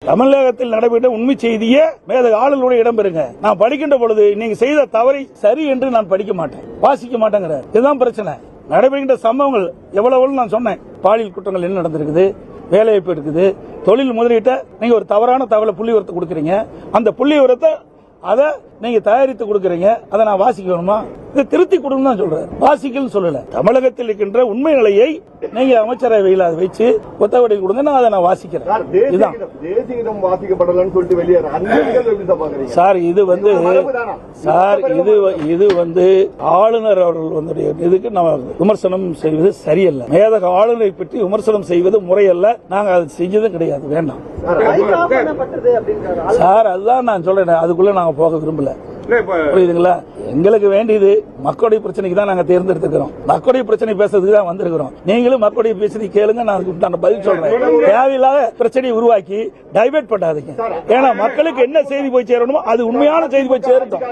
தமிழகத்தில் நடைபெற்ற உண்மை செய்தியே மேத ஆளுநருடைய இடம்பெறுங்க. நான் படிக்கின்ற பொழுது நீங்க செய்த தவறை சரி என்று நான் படிக்க மாட்டேன், வாசிக்க மாட்டேங்கிற. இதுதான் பிரச்சனை. நடைபெறுகின்ற சம்பவங்கள் எவ்வளவு நான் சொன்னேன். பாலியல் குற்றங்கள் என்ன நடந்திருக்குது, வேலைவாய்ப்பு இருக்குது, தொழில் முதலீட்டை நீங்க ஒரு தவறான தகவலை புள்ளி விவரத்தை கொடுக்குறீங்க. அந்த புள்ளி விவரத்தை அதை நீங்க தயாரித்து கொடுக்குறீங்க. அதை நான் வாசிக்கணுமா? இதை திருத்தி கொடுன்னு தான் சொல்றேன், வாசிக்கன்னு சொல்லல. தமிழகத்தில் இருக்கின்ற உண்மை நிலையை நீங்க அமைச்சரவையில் அதை வச்சு ஒத்தவடை கொடுங்க, நான் அதை நான் வாசிக்கிறேன். சார் இது வந்து இது வந்து ஆளுநர் அவர்கள் இதுக்கு நம்ம விமர்சனம் செய்வது சரியல்ல. மேதக ஆளுநரை பற்றி விமர்சனம் செய்வது முறையல்ல. நாங்க அதை செஞ்சதும் கிடையாது, வேண்டாம் சார். அதுதான் நான் சொல்றேன், அதுக்குள்ள நாங்க போக விரும்பல. புரியுதுங்களா? எங்களுக்கு வேண்டியது மக்களுடைய பிரச்சனைக்கு தான் நாங்க தேர்ந்தெடுத்துக்கிறோம். மக்களுடைய பிரச்சனை பேசுறதுக்கு தான் வந்திருக்கிறோம். நீங்களும் மக்களுடைய பிரச்சனை கேளுங்க, நான் பதில் சொல்றேன். தேவையில்லாத பிரச்சனையை உருவாக்கி டைவர்ட் பண்ணாதீங்க. ஏன்னா மக்களுக்கு என்ன செய்தி போய் சேரணுமோ அது உண்மையான செய்தி போய் சேரட்டும்.